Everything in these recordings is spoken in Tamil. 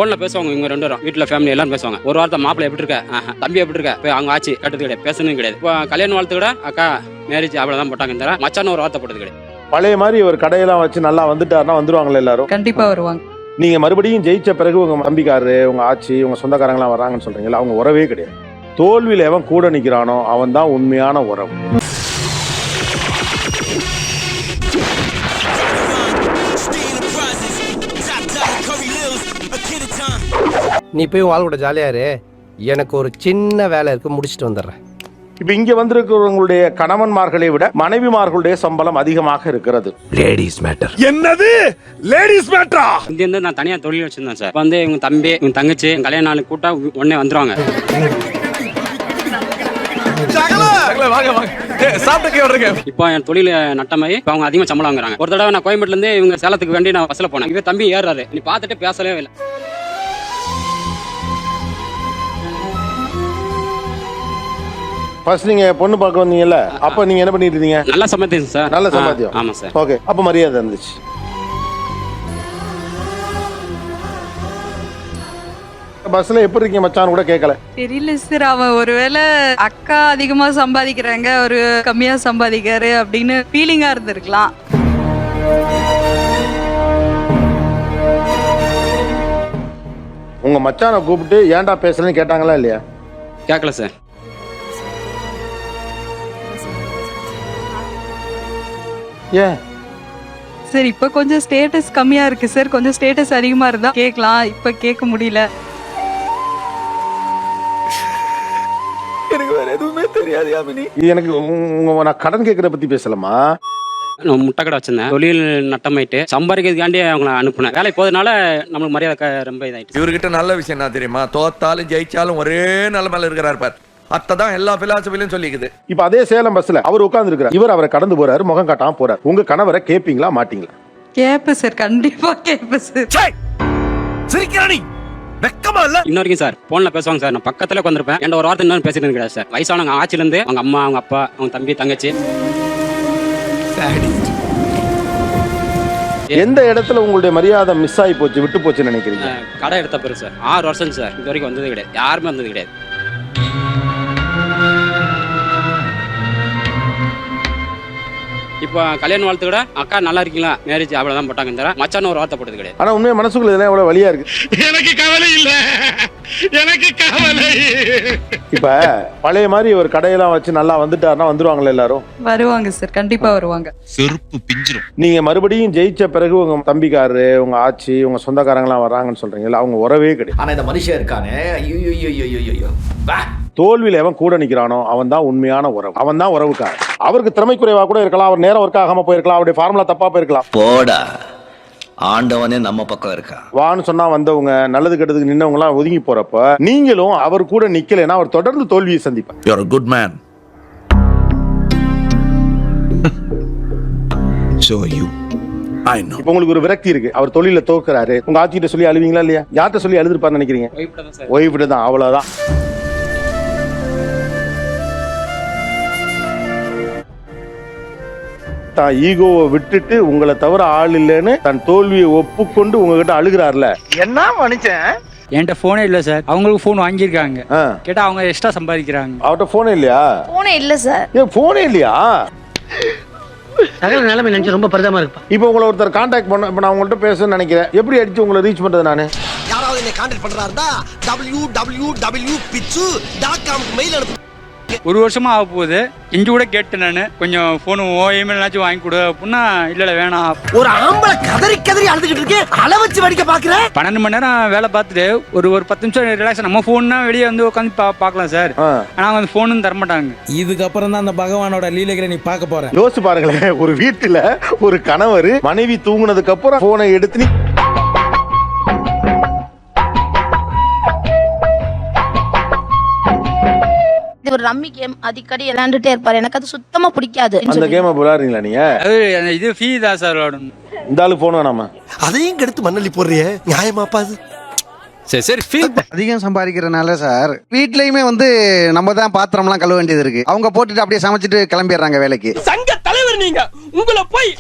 போன்ல பேசுவாங்க இவங்க ரெண்டு பேரும் வீட்டுல ஃபேமிலி எல்லாம் பேசுவாங்க. ஒரு வார்த்தை மாப்பிள்ளை எப்படி இருக்க, தம்பி எப்படி இருக்க, போய் அவங்க ஆச்சு கட்டது கிடையாது, பேசணும் கிடையாது. இப்போ கல்யாண வாழ்த்து கூட அக்கா மேரேஜ் அவ்வளவுதான் போட்டாங்க, தவிர மச்சான ஒரு வார்த்தை போட்டது கிடையாது. பழைய மாதிரி ஒரு கடையெல்லாம் வச்சு நல்லா வந்துட்டாருன்னா வந்துருவாங்களே எல்லாரும்? கண்டிப்பா வருவாங்க. நீங்க மறுபடியும் ஜெயிச்ச பிறகு உங்க தம்பிக்காரரு, உங்க ஆச்சி, உங்க சொந்தக்காரங்களாம் வராங்கன்னு சொல்றீங்களா? அவங்க உறவே கிடையாது. தோல்வியில எவன் கூட நிக்கிறானோ அவன் தான் உண்மையான உறவு. நீ போய் வாழ் கூட ஜாலியாரு, எனக்கு ஒரு சின்ன வேலை இருக்கு, முடிச்சுட்டு வந்துடுறேன். இப்ப இங்க வந்திருக்கிறவங்களுடைய கணவன்மார்களை விட மனைவிமார்களுடைய சம்பளம் அதிகமாக இருக்கிறது. Ladies matter. என்னது லேடிஸ் மேட்டரா? இங்க நான் தனியா தொழில் வச்சிருந்தேன் சார். வந்து இவங்க தம்பி, இவங்க தங்கச்சி கல்யாண நாள் கூட்டா உடனே வந்துருவாங்க. இப்போ என் தொழில் நட்டமாயி இப்போ அவங்க அதிகமா சம்பளம் வாங்குறாங்க. ஒரு தடவை நான் கோயம்பேட்ல இருந்து இவங்க சேலத்துக்கு வேண்டி நான் பஸ்ல போனேன். இவ தம்பி ஏறாரு, நீ பாத்துட்டு பேசவே இல்லை. ஃபர்ஸ்ட் நீங்க பொண்ணு பார்க்க வந்தீங்கல்ல, அப்ப நீங்க என்ன பண்ணிட்டு இருந்தீங்க? நல்லா சம்பாதிச்சேன் சார். நல்ல சம்பாத்தியம். ஆமா சார். ஓகே, அப்ப மரியாதை இருந்துச்சு. பஸ்ல எப்படி இருக்கீங்க மச்சான் கூட கேட்கல. தெரியல சார், அவன் ஒருவேளை அக்கா அதிகமா சம்பாதிக்கிறாங்க, ஒரு கம்மியா சம்பாதிக்காரு அப்படின்னு ஃபீலிங்கா இருந்திருக்கலாம். உங்க மச்சானை கூப்பிட்டு ஏன்டா பேசலன்னு கேட்டாங்களா இல்லையா? கேட்கல சார். ஏன் சார் இப்ப கொஞ்சம் ஸ்டேட்டஸ் கம்மியா இருக்கு சார், கொஞ்சம் ஸ்டேட்டஸ் அதிகமா இருந்தா கேட்கலாம், இப்ப கேட்க முடியல. எனக்கு வேற எதுவுமே தெரியாது யாமினி. இது எனக்கு நான் கடன் கேட்கறத பத்தி பேசலாமா? நான் முட்டை கடை வச்சிருந்தேன். தொழில் நட்டமாயிட்டு சம்பாதிக்கிறதுக்காண்டி அவங்கள அனுப்புனேன். வேலை போதனால நம்மளுக்கு மரியாதை ரொம்ப இதாயிட்டு. இவர்கிட்ட நல்ல விஷயம் என்ன தெரியுமா? தோத்தாலும் ஜெயிச்சாலும் ஒரே நிலைமையில இருக்கிறார் பார். அதான் எல்லா பிலாசபிலையும் சொல்லிக்குது. இப்ப அதே சேலம் பஸ்ல அவர் உட்கார்ந்து இருக்கிறார், இவர் அவரை கடந்து போறாரு, முகம் காட்டாம போறாரு. உங்க கணவரை கேப்பீங்களா மாட்டீங்களா? கேப்ப சார், கண்டிப்பா கேப்ப சார். சிரிக்கிறானி வெக்கமா இல்ல? இன்ன வரைக்கும் சார் போன்ல பேசுவாங்க சார். நான் பக்கத்துல உட்காந்துருப்பேன், என் ஒரு வார்த்தை இன்னும் பேசிட்டு கிடையாது சார். வயசானவங்க ஆட்சில இருந்து அவங்க அம்மா, அவங்க அப்பா, அவங்க தம்பி, தங்கச்சி. எந்த இடத்துல உங்களுடைய மரியாதை மிஸ் ஆகி போச்சு, விட்டு போச்சுன்னு நினைக்கிறீங்க? கடை எடுத்த பிறகு சார் 6 வருஷம் சார். இது வரைக்கும் வந்தது கிடையாது, யாருமே வந்தது கிடையாது. இப்போ கல்யாண வாழ்த்து கூட அக்கா நல்லா இருக்கீங்களா, மேரேஜ் அவ்வளவுதான் போட்டாங்க, தவிர மச்சான ஒரு வார்த்தை போட்டது கிடையாது. ஆனா உண்மையா மனசுக்குள்ள இதெல்லாம் எவ்வளவு வலியா இருக்கு. எனக்கு கவலை இல்ல, எனக்கு கவலை. இப்ப பழைய மாதிரி ஒரு கடையெல்லாம் வச்சு நல்லா வந்துட்டாருன்னா வந்துருவாங்களே எல்லாரும்? வருவாங்க சார், கண்டிப்பா வருவாங்க. செருப்பு பிஞ்சிரும். நீங்க மறுபடியும் ஜெயிச்ச பிறகு உங்க தம்பிக்காரரு, உங்க ஆச்சி, உங்க சொந்தக்காரங்களாம் வராங்கன்னு சொல்றீங்களா? அவங்க உறவே கிடையாது. ஆனா இந்த மனுஷன் இருக்கானே, ஐயோ தோல்வியில எவன் கூட நிக்கிறானோ அவன் தான் உண்மையான உறவு. அவன் தான் உறவுக்காரன். அவருக்கு திறமை குறைவா கூட இருக்கலாம், அவர் நேரம் ஒர்க் ஆகாம போயிருக்கலாம், அவருடைய ஃபார்முலா தப்பா போயிருக்கலாம். போடா, ஆண்டவனே நம்ம பக்கம் இருக்கா. வான்னு சொன்னா வந்தவங்க, நல்லது கெட்டதுக்கு நின்னவங்க எல்லாம் ஒதுங்கி போறப்ப நீங்களும் அவர் கூட நிக்கலைன்னா அவர் தொடர்ந்து தோல்வியை சந்திப்பார். You are a good man. So you I know. இப்ப உங்களுக்கு ஒரு விரக்தி இருக்கு, அவர் தொழில தோக்குறாரு, உங்க ஆட்சிகிட்ட சொல்லி அழுவீங்களா இல்லையா? யார்கிட்ட சொல்லி அழுதுருப்பாருன்னு நினைக்கிறீங்க? ஒய்ஃப்ட தான். அவ்வளவுதான். தான் ஈகோவை விட்டுட்டு உங்களை தவிர ஆள் இல்லைன்னு தன் தோல்வியை ஒப்புக்கொண்டு உங்ககிட்ட அழுகிறாருல. என்ன மனுஷன்? என்கிட்ட போனே இல்ல சார். அவங்களுக்கு போன் வாங்கியிருக்காங்க, ஆ. கேட்டா அவங்க எக்ஸ்ட்ரா சம்பாதிக்கிறாங்க. அவர்கிட்ட போனே இல்லையா? போனே இல்ல சார். ஏன் போனே இல்லையா? சகல நிலைமை நினைச்சு ரொம்ப பரிதமா இருப்பா. இப்போ உங்களை ஒருத்தர் கான்டாக்ட் பண்ண, இப்ப நான் உங்கள்கிட்ட பேசணும்னு நினைக்கிறேன், எப்படி அடிச்சு உங்களை ரீச் பண்றது? நானு யாராவது என்னை கான்டாக்ட் பண்றாருந்தா www.pitchu.com மெயில் அனுப்பு. ஒரு வருஷமா ஆக போகுது. இஞ்சி கூட கேட்டேன் நானு, கொஞ்சம் போன் இமெயில்னாச்சும் வாங்கி கொடு அப்படின்னா, இல்ல வேணாம். ஒரு ஆம்பளை கதறி கதறி அழுதுகிட்டு இருக்கே, அள வச்சு வடிக்க பாக்குறேன். 12 மணி நேரம் வேலை பார்த்துட்டு ஒரு 10 நிமிஷம் ரிலாக்ஸ், நம்ம போன்னா வெளியே வந்து உட்காந்து பார்க்கலாம் சார். ஆனா அவங்க போனும் தரமாட்டாங்க. இதுக்கப்புறம் தான் அந்த பகவானோட லீலைகளை நீ பார்க்க போற. யோசிச்சு பாருங்களேன், ஒரு வீட்டுல ஒரு கணவர் மனைவி தூங்குனதுக்கு அப்புறம் போனை எடுத்து நீ ஒரு ரம்மி கேம் அடிக்கடி விளையாண்டுட்டே இருப்பாரு, எனக்கு அது சுத்தமா பிடிக்காது. அந்த கேம் விளையாடுறீங்களா நீங்க? அது இது ஃபீ தான் சார் விளையாடணும். இந்த ஆளு போன் வேணாமா? அதையும் கெடுத்து மண்ணள்ளி போடுறியே, நியாயமாப்பா அது? சரி ஃபீல் அதிகம் சம்பாதிக்கிறனால சார் வீட்லயுமே வந்து நம்ம தான் பாத்திரம்லாம் கழுவ வேண்டியது இருக்கு. அவங்க போட்டுட்டு அப்படியே சமைச்சிட்டு கிளம்பிடுறாங்க வேலைக்கு. சங்க தலைவர் நீங்க உங்களை போய்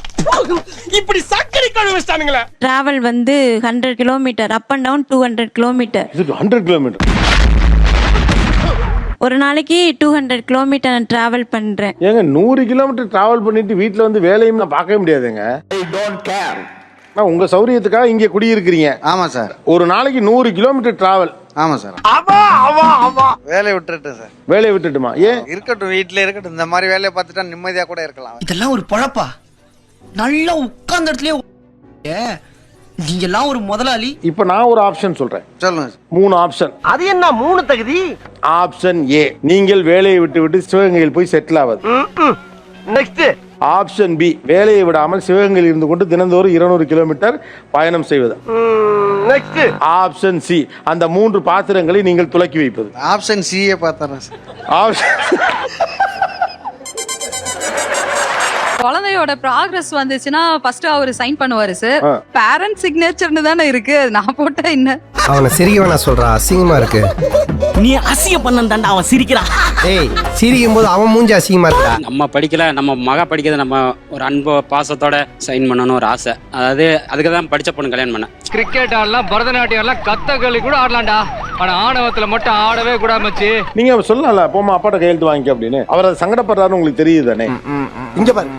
இப்படி சக்கரை கழுவி வச்சிட்டானுங்களே. டிராவல் வந்து 100 kilometre, up and down 200 kilometre. 100 kilometre ஒரு நாளைக்கு 200 கிலோமீட்டர் நான் டிராவல் பண்றேன். ஏங்க 100 கிலோமீட்டர் டிராவல் பண்ணிட்டு வீட்டுல வந்து வேலையும் நான் பார்க்கவே முடியாதுங்க. உங்க சௌரியத்துக்காக இங்க குடியிருக்கிறீங்க. ஆமா சார். ஒரு நாளைக்கு 100 கிலோமீட்டர் டிராவல். ஆமா சார். வேலையை விட்டுட்டு சார். வேலையை விட்டுட்டுமா? ஏன்? இருக்கட்டும், வீட்டுல இருக்கட்டும். இந்த மாதிரி வேலையை பார்த்துட்டா நிம்மதியா கூட இருக்கலாம். இதெல்லாம் ஒரு பொழப்பா? நல்லா உட்கார்ந்த இடத்துலயே நீங்க எல்லாம் ஒரு முதலாளி. இப்ப நான் ஒரு ஆப்ஷன் சொல்றேன். சொல்லுங்க. 3 ஆப்ஷன். அது என்ன 3 தகுதி? ஆப்ஷன் ஏ, நீங்கள் வேலையை விட்டு சிவகங்கையில் போய் செட்டில் ஆவது. நெக்ஸ்ட். ஆப்ஷன் பி, வேலையை விடாமல் சிவகங்கையில் இருந்து கொண்டு தினந்தோறும் 200 கிலோமீட்டர் பயணம் செய்வது. நெக்ஸ்ட். ஆப்ஷன் சி, அந்த 3 பாத்திரங்களை நீங்கள் துலக்கி வைப்பது. ஆப்ஷன் சிஏ பார்த்தறேன் சார். ஆப்ஷன் குழந்தையோட ப்ராக்ரஸ் வந்துச்சுன்னா ஃபர்ஸ்ட் அவர் சைன் பண்ணுவாரு சார். பேரண்ட் சிக்னேச்சர்னு தானே இருக்கு, நான் போட்டா என்ன? அவனை சிரிக்க வேணா சொல்றா, அசிங்கமா இருக்கு. நீ அசிங்க பண்ணந்தாண்டா அவன் சிரிக்கிறான். ஏய், சிரிக்கும் போது அவன் மூஞ்சி அசிங்கமா இருக்கா? நம்ம படிக்கல, நம்ம மக படிக்கிறது, நம்ம ஒரு அன்பு பாசத்தோட சைன் பண்ணணும் ஒரு ஆசை. அதாவது அதுக்கு தான் படிச்ச பொண்ணு கல்யாணம் பண்ண. கிரிக்கெட் ஆடலாம், பரதநாட்டியம் ஆடலாம், கத்தகளி கூட ஆடலாம்டா. ஆனா ஆணவத்துல மட்டும் ஆடவே கூடாமச்சு. நீங்க சொல்லலாம்ல, போமா அப்பாட்ட கையெழுத்து வாங்கிக்க அப்படின்னு. அவர் அதை சங்கடப்படுறாருன்னு உங்களுக்கு தெரியுது தானே? இங்க பாரு,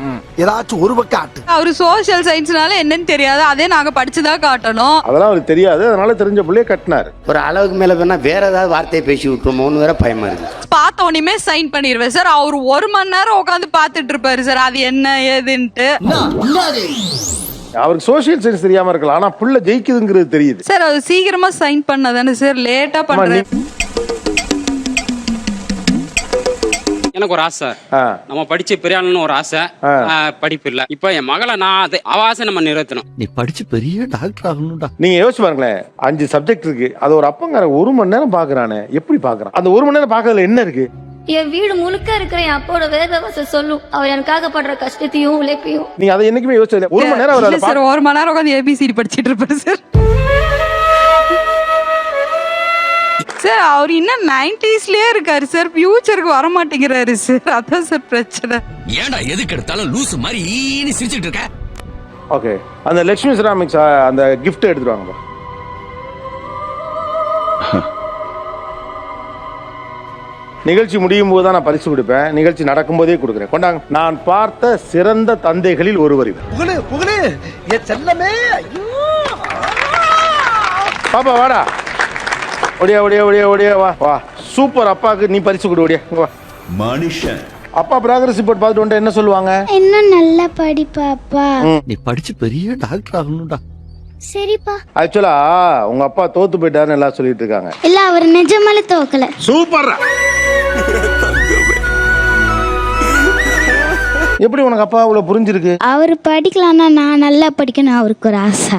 ஏதாச்சும் ஒரு பக்கம் ஆட்டு. அவரு சோசியல் சயின்ஸ்னால என்னன்னு தெரியாது, அதே நாங்க படிச்சுதான் காட்டணும். அதெல்லாம் அவருக்கு தெரியாது, அதனால தெரிஞ்ச பிள்ளைய கட்டினாரு. ஒரு அளவுக்கு மேல வேணா வேற ஏதாவது வார்த்தையை பேசி விட்டுருமோன்னு வேற பயமா இருக்கு. பார்த்த உடனே சைன் பண்ணிடுவேன் சார். அவர் 1 மணி நேரம் உட்காந்து பாத்துட்டு இருப்பாரு சார், அது என்ன ஏதுன்ட்டு. அவருக்கு சோசியல் சயின்ஸ் தெரியாம இருக்கலாம், ஆனா புள்ள ஜெயிக்குதுங்கிறது தெரியுது சார். அது சீக்கிரமா சைன் பண்ணதானே சார், லேட்டா பண்றேன். எனக்கு ஒரு ஆசை, நம்ம படிச்சு பெரியாளன்னு ஒரு ஆசை. படிப்பு இல்ல. இப்ப என் மகளை நான் அவ ஆசை நம்ம நிறைவேற்றணும். நீ படிச்சு பெரிய டாக்டர் ஆகணும்டா. நீங்க யோசிச்சு பாருங்களேன், 5 சப்ஜெக்ட் இருக்கு. அது ஒரு அப்பங்கார 1 மணி நேரம் பாக்குறானே, எப்படி பாக்குறான்? அந்த 1 மணி நேரம் பாக்குறதுல என்ன இருக்கு? என் வீடு முழுக்க இருக்கிற என் அப்போட வேதவச சொல்லும் அவர் எனக்காக படுற கஷ்டத்தையும் உழைப்பையும். நீங்க அதை என்னைக்குமே யோசிச்சது? 1 மணி நேரம் இல்ல சார், 1 மணி நேரம் உட்காந்து ஏபிசிடி படிச்சிட்டு இருப்பாரு சார். சார் அவர் இன்னும் 90ஸ்லயே இருக்காரு சார், ஃபியூச்சருக்கு வர மாட்டேங்கிறாரு சார். அதான் சார் பிரச்சனை. ஏன்டா எதுக்கு எடுத்தாலும் லூசு மாதிரி ஈனி சிரிச்சிட்டு இருக்க? ஓகே, அந்த லட்சுமி செராமிக்ஸ் அந்த கிஃப்ட் எடுத்துட்டு வாங்க. நிகழ்ச்சி முடியும் போது தான் நான் பரிசு கொடுப்பேன், நிகழ்ச்சி நடக்கும் போதே கொடுக்குறேன். கொண்டாங்க. நான் பார்த்த சிறந்த தந்தைகளில் ஒருவர் இவர். புகழு என் செல்லமே. பாப்பா வாடா, ஒடியா ஒடியா ஒடியா ஒடியா வா வா. சூப்பர், அப்பாவுக்கு நீ பரிசு கொடு. ஒடியா வா. மனுஷன் அப்பா ப்ராக்ரஸ் ரிப்போர்ட் பார்த்துட்டு வந்து என்ன சொல்லுவாங்க? இன்னும் நல்லா படிப்பாப்பா. நீ படிச்சு பெரிய டாக்டர் ஆகணும்டா. சரிப்பா. ஆக்சுவலா உங்க அப்பா தோத்து போயிட்டாருன்னு எல்லாம் சொல்லிட்டு இருக்காங்க. இல்ல, அவர் நிஜமாலே தோக்கல. சூப்பர். எப்படி உனக்கு அப்பா அவ்வளவு புரிஞ்சிருக்கு? அவர் படிக்கலாம்னா நான் நல்லா படிக்கணும், அவருக்கு ஒரு ஆசை.